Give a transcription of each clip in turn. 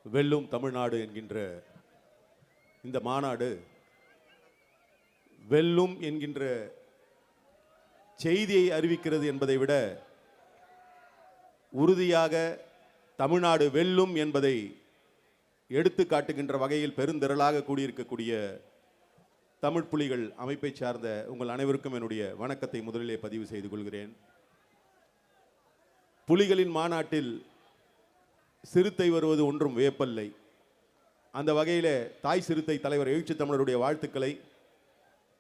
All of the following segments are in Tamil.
வெல்லும் தமிழ்நாடு என்கின்ற இந்த மாநாடு வெல்லும் என்கின்ற செய்தியை அறிவிக்கிறது என்பதை விட உறுதியாக தமிழ்நாடு வெல்லும் என்பதை எடுத்து காட்டுகின்ற வகையில் பெருந்திரளாக கூடியிருக்கக்கூடிய தமிழ் புலிகள் அமைப்பை சார்ந்த உங்கள் அனைவருக்கும் என்னுடைய வணக்கத்தை முதலிலே பதிவு செய்து கொள்கிறேன். புலிகளின் மாநாட்டில் சிறுத்தை வருவது ஒன்றும் வியப்பல்லை. அந்த வகையில் தாய் சிறுத்தை தலைவர் எழுச்சி தமிழருடைய வாழ்த்துக்களை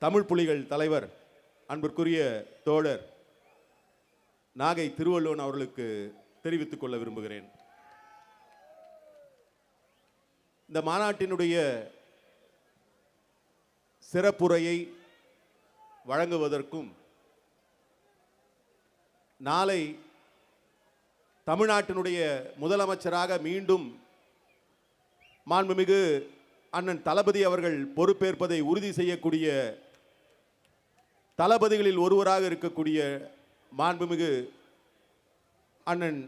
தமிழ் புலிகள் தலைவர் அன்பிற்குரிய தோழர் நாகை திருவள்ளுவன் அவர்களுக்கு தெரிவித்துக் கொள்ள விரும்புகிறேன். இந்த மாநாட்டினுடைய சிறப்புரையை வழங்குவதற்கும் நாளை தமிழ்நாட்டினுடைய முதலமைச்சராக மீண்டும் மாண்புமிகு அண்ணன் தளபதி அவர்கள் பொறுப்பேற்பதை உறுதி செய்யக்கூடிய தளபதிகளில் ஒருவராக இருக்கக்கூடிய மாண்புமிகு அண்ணன்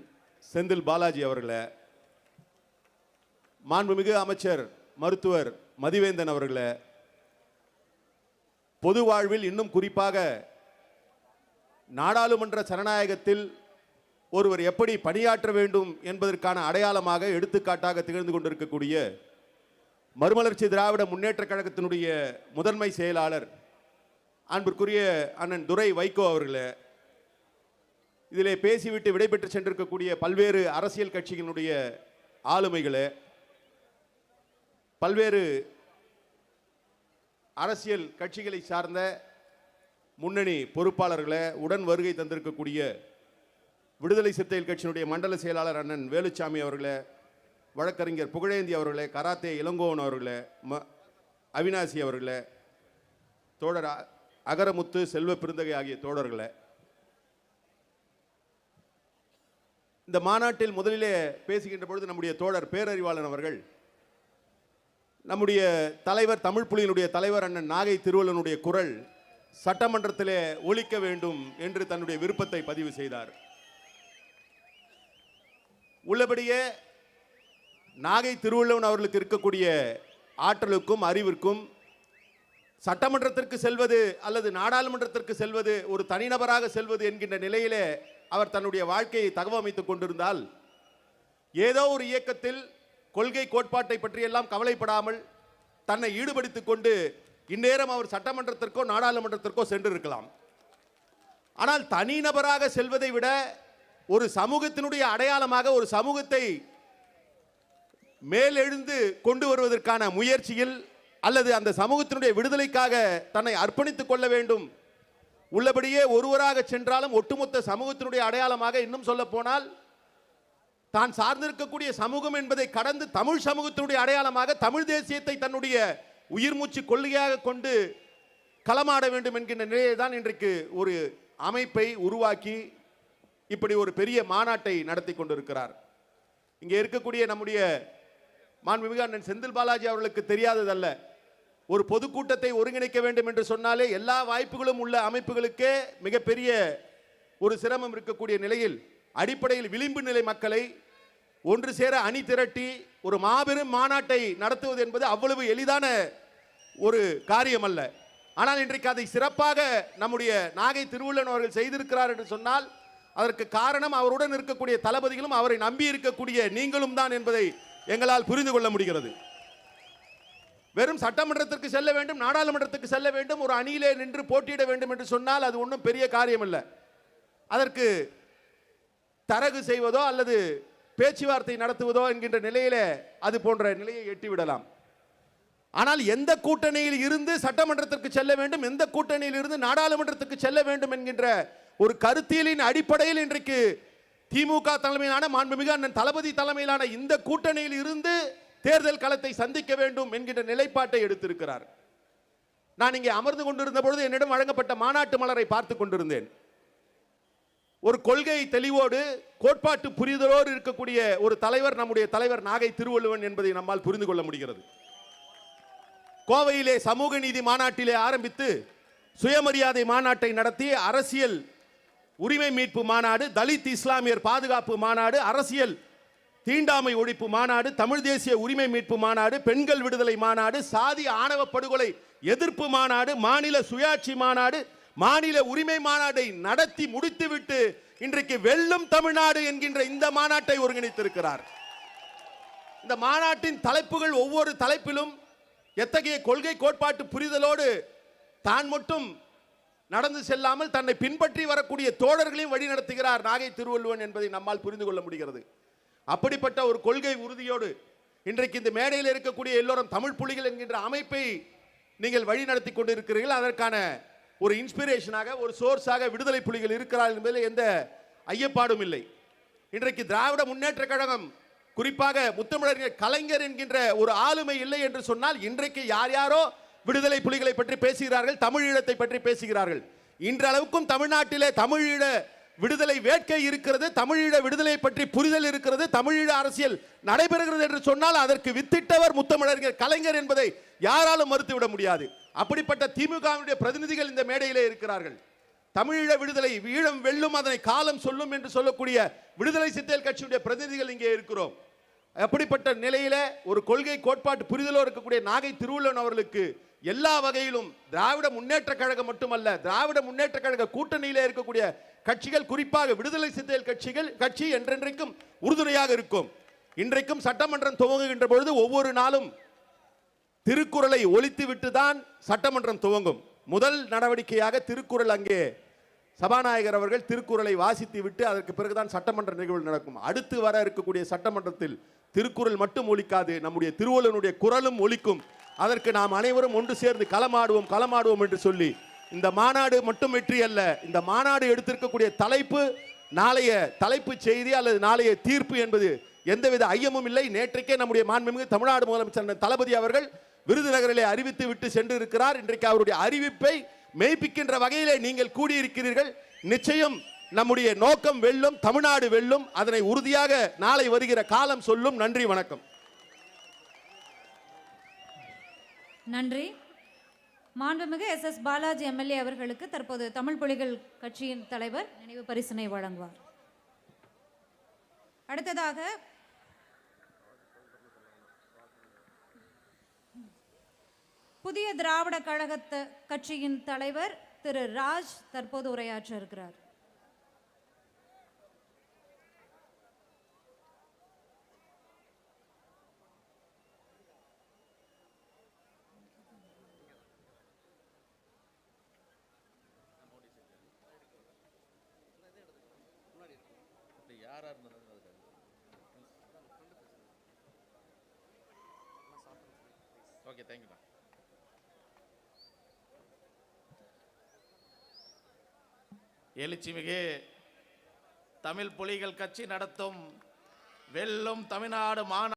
செந்தில் பாலாஜி அவர்களை, மாண்புமிகு அமைச்சர் மருத்துவர் மதிவேந்தன் அவர்களை, பொது வாழ்வில் இன்னும் குறிப்பாக நாடாளுமன்ற ஜனநாயகத்தில் ஒருவர் எப்படி பணியாற்ற வேண்டும் என்பதற்கான அடையாளமாக எடுத்துக்காட்டாக திகழ்ந்து கொண்டிருக்கக்கூடிய மறுமலர்ச்சி திராவிட முன்னேற்ற கழகத்தினுடைய முதன்மை செயலாளர் அன்பிற்குரிய அண்ணன் துரை வைகோ அவர்களே, இதிலே பேசிவிட்டு விடைபெற்று சென்றிருக்கக்கூடிய பல்வேறு அரசியல் கட்சிகளுடைய ஆளுமைகளே, பல்வேறு அரசியல் கட்சிகளை சார்ந்த முன்னணி பொறுப்பாளர்களை, உடன் வருகை தந்திருக்கக்கூடிய விடுதலை சிறுத்தைகள் கட்சியினுடைய மண்டல செயலாளர் அண்ணன் வேலுச்சாமி அவர்களே, வழக்கறிஞர் புகழேந்தி அவர்களே, கராத்தே இளங்கோவன் அவர்களே, அவினாசி அவர்களே, தோழர் அகரமுத்து செல்வ பெருந்தகை ஆகிய தோழர்களே, இந்த மாநாட்டில் முதலிலே பேசுகின்ற பொழுது நம்முடைய தோழர் பேரறிவாளன் அவர்கள் நம்முடைய தலைவர் தமிழ் புலியினுடைய தலைவர் அண்ணன் நாகை திருவள்ளுவனுடைய குரல் சட்டமன்றத்திலே ஒலிக்க வேண்டும் என்று தன்னுடைய விருப்பத்தை பதிவு செய்தார். உள்ளபடியே நாகை திருவள்ளுவன் அவர்களுக்கு இருக்கக்கூடிய ஆற்றலுக்கும் அறிவிற்கும் சட்டமன்றத்திற்கு செல்வது அல்லது நாடாளுமன்றத்திற்கு செல்வது ஒரு தனிநபராக செல்வது என்கின்ற நிலையிலே அவர் தன்னுடைய வாழ்க்கையை தகவமைத்துக் கொண்டிருந்தால், ஏதோ ஒரு இயக்கத்தில் கொள்கை கோட்பாட்டை பற்றியெல்லாம் கவலைப்படாமல் தன்னை ஈடுபடுத்திக் கொண்டு இந்நேரம் அவர் சட்டமன்றத்திற்கோ நாடாளுமன்றத்திற்கோ சென்றிருக்கலாம். ஆனால் தனிநபராக செல்வதை விட ஒரு சமூகத்தினுடைய அடையாளமாக ஒரு சமூகத்தை மேலெழுந்து கொண்டு வருவதற்கான முயற்சியில் அல்லது அந்த சமூகத்தினுடைய விடுதலைக்காக தன்னை அர்ப்பணித்துக் கொள்ள வேண்டும். உள்ளபடியே ஒருவராக சென்றாலும் ஒட்டுமொத்த சமூகத்தினுடைய அடையாளமாக, இன்னும் சொல்ல போனால் தான் சார்ந்திருக்கக்கூடிய சமூகம் என்பதை கடந்து தமிழ் சமூகத்தினுடைய அடையாளமாக தமிழ் தேசியத்தை தன்னுடைய உயிர் மூச்சு கொள்கையாக கொண்டு களமாட வேண்டும் என்கின்ற நிலையை தான் இன்றைக்கு ஒரு அமைப்பை உருவாக்கி இப்படி ஒரு பெரிய மாநாட்டை நடத்தி கொண்டிருக்கிறார். இங்கே இருக்கக்கூடிய நம்முடைய மாண்புமிகு அண்ணன் செந்தில் பாலாஜி அவர்களுக்கு தெரியாததல்ல, ஒரு பொதுக்கூட்டத்தை ஒருங்கிணைக்க வேண்டும் என்று சொன்னாலே எல்லா வாய்ப்புகளும் உள்ள அமைப்புகளுக்கே மிகப்பெரிய ஒரு சிரமம் இருக்கக்கூடிய நிலையில் அடிப்படையில் விளிம்பு நிலை மக்களை ஒன்று சேர அணி திரட்டி ஒரு மாபெரும் மாநாட்டை நடத்துவது என்பது அவ்வளவு எளிதான ஒரு காரியம் அல்ல. ஆனால் இன்றைக்கு அதை சிறப்பாக நம்முடைய நாகை திருவள்ளுவன் அவர்கள் செய்திருக்கிறார் என்று சொன்னால் அதற்கு காரணம் அவருடன் இருக்கக்கூடிய தளபதிகளும் அவரை நம்பி இருக்கக்கூடிய நீங்களும் தான் என்பதை எங்களால் புரிந்து கொள்ள முடிகிறது. வெறும் சட்டமன்றத்திற்கு செல்ல வேண்டும், நாடாளுமன்றத்துக்கு செல்ல வேண்டும், ஒரு அணியிலே நின்று போட்டியிட வேண்டும் என்று சொன்னால் அது ஒன்றும் பெரிய காரியம் அல்ல. அதற்கு தரகு செய்வதோ அல்லது பேச்சுவார்த்தை நடத்துவதோ என்கின்ற நிலையிலே அது போன்ற நிலையை எட்டிவிடலாம். ஆனால் எந்த கூட்டணியில் இருந்து சட்டமன்றத்திற்கு செல்ல வேண்டும், எந்த கூட்டணியில் இருந்து நாடாளுமன்றத்துக்கு செல்ல வேண்டும் என்கின்ற ஒரு கருத்தியலின் அடிப்படையில் இன்றைக்கு திமுக தலைமையிலான மாண்புமிகு அண்ணன் தளபதி தலைமையிலான இந்த கூட்டணியில் இருந்து தேர்தல் களத்தை சந்திக்க வேண்டும் என்கின்ற நிலைப்பாட்டை எடுத்திருக்கிறார். நான் இங்கே அமர்ந்து கொண்டிருந்த பொழுது என்னிடம் வழங்கப்பட்ட மாநாட்டு மலரை பார்த்து கொண்டிருந்தேன். ஒரு கொள்கை தெளிவோடு கோட்பாட்டு புரிதலோடு இருக்கக்கூடிய ஒரு தலைவர் நம்முடைய தலைவர் நாகை திருவள்ளுவன் என்பதை நம்மால் புரிந்து கொள்ள முடிகிறது. கோவையிலே சமூக நீதி மாநாட்டிலே ஆரம்பித்து சுயமரியாதை மாநாட்டை நடத்தி அரசியல் உரிமை மீட்பு மாநாடு, தலித் இஸ்லாமியர் பாதுகாப்பு மாநாடு, அரசியல் தீண்டாமை ஒழிப்பு மாநாடு, தமிழ் தேசிய உரிமை மீட்பு மாநாடு, பெண்கள் விடுதலை மாநாடு, சாதி ஆணவ படுகொலை எதிர்ப்பு மாநாடு, மாநில சுயாட்சி மாநாடு, மாநில உரிமை மாநாட்டை நடத்தி முடித்துவிட்டு இன்றைக்கு வெல்லும் தமிழ்நாடு என்கின்ற இந்த மாநாட்டை ஒருங்கிணைத்திருக்கிறார். இந்த மாநாட்டின் தலைப்புகள் ஒவ்வொரு தலைப்பிலும் எத்தகைய கொள்கை கோட்பாட்டு புரிதலோடு தான் மட்டும் நடந்து செல்லாமல் தன்னை பின்பற்றி வரக்கூடிய தோழர்களையும் வழி நடத்துகிறார் நாகை திருவள்ளுவன் என்பதை நம்மால் புரிந்து கொள்ள முடிகிறது. அப்படிப்பட்ட ஒரு கொள்கை உறுதியோடு இன்றைக்கு இந்த மேடையில் இருக்கக்கூடிய எல்லோரும் தமிழ் புலிகள் என்கின்ற அமைப்பை நீங்கள் வழி நடத்தி கொண்டிருக்கிறீர்கள். அதற்கான ஒரு இன்ஸ்பிரேஷனாக, ஒரு சோர்ஸாக விடுதலை புலிகள் இருக்கிறார்கள் என்பதில் எந்த ஐயப்பாடும் இல்லை. இன்றைக்கு திராவிட முன்னேற்ற கழகம், குறிப்பாக முத்தமிழர் கலைஞர் என்கின்ற ஒரு ஆளுமை இல்லை என்று சொன்னால் இன்றைக்கு யார் யாரோ விடுதலை புலிகளை பற்றி பேசுகிறார்கள், தமிழீழத்தை பற்றி பேசுகிறார்கள். இன்றளவுக்கும் தமிழ்நாட்டிலே தமிழீழ விடுதலை வேட்கை இருக்கிறது, தமிழீழ விடுதலை பற்றி புரிதல் இருக்கிறது, தமிழீழ அரசியல் நடைபெறுகிறது என்று சொன்னால் அதற்கு வித்திட்டவர் முத்தமிழர் கலைஞர் என்பதை யாராலும் மறுத்துவிட முடியாது. அப்படிப்பட்ட திமுகவுடைய பிரதிநிதிகள் இந்த மேடையிலே இருக்கிறார்கள். தமிழீழ விடுதலை ஈழம் வெல்லும், அதனை காலம் சொல்லும் என்று சொல்லக்கூடிய விடுதலை சிறுத்தைகள் கட்சியுடைய பிரதிநிதிகள் இங்கே இருக்கிறோம். அப்படிப்பட்ட நிலையில ஒரு கொள்கை கோட்பாட்டு புரிதலோ இருக்கக்கூடிய நாகை திருவள்ளுவன் அவர்களுக்கு எல்லா வகையிலும் திராவிட முன்னேற்ற கழகம் மட்டுமல்ல, திராவிட முன்னேற்ற கழக கூட்டணியிலே இருக்கக்கூடிய கட்சிகள், குறிப்பாக விடுதலை சிறுத்தைகள் கட்சி என்றென்றைக்கும் உறுதுணையாக இருக்கும். இன்றைக்கும் சட்டமன்றம் துவங்குகின்ற பொழுது ஒவ்வொரு நாளும் திருக்குறளை ஒலித்து விட்டுதான் சட்டமன்றம் துவங்கும். முதல் நடவடிக்கையாக திருக்குறள், அங்கே சபாநாயகர் அவர்கள் திருக்குறளை வாசித்து விட்டு அதற்கு பிறகுதான் சட்டமன்ற நிகழ்வு நடக்கும். அடுத்து வர இருக்கக்கூடிய சட்டமன்றத்தில் திருக்குறள் மட்டும் ஒலிக்காது, நம்முடைய திருவள்ளுவனுடைய குரலும் ஒலிக்கும். அதற்கு நாம் அனைவரும் ஒன்று சேர்ந்து களமாடுவோம் என்று சொல்லி, இந்த மாநாடு மட்டும் வெற்றி அல்ல, இந்த மாநாடு எடுத்திருக்கக்கூடிய தலைப்பு, நாளைய தலைப்பு செய்தி அல்லது நாளைய தீர்ப்பு என்பது எந்தவித ஐயமும் இல்லை. நேற்றைக்கே நம்முடைய மாண்புமிகு தமிழ்நாடு முதலமைச்சர் தளபதி அவர்கள் விருதுநகரிலே அறிவித்து விட்டு சென்று இருக்கிறார். இன்றைக்கு அவருடைய அறிவிப்பை மெய்ப்பிக்கின்ற வகையிலே நீங்கள் கூடியிருக்கிறீர்கள். நிச்சயம் நம்முடைய நோக்கம் வெல்லும், தமிழ்நாடு வெல்லும். அதனை உறுதியாக நாளை வருகிற காலம் சொல்லும். நன்றி, வணக்கம். நன்றி. மாண்புமிகு SS பாலாஜி MLA அவர்களுக்கு தற்போது தமிழ் புலிகள் கட்சியின் தலைவர் நினைவு பரிசினை வழங்குவார். அடுத்ததாக புதிய திராவிட கழக கட்சியின் தலைவர் திரு ராஜ் தற்போது உரையாற்ற இருக்கிறார். Okay, thank you. எழுச்சிமிகு தமிழ் புலிகள் கட்சி நடத்தும் வெல்லும் தமிழ்நாடு மாநாடு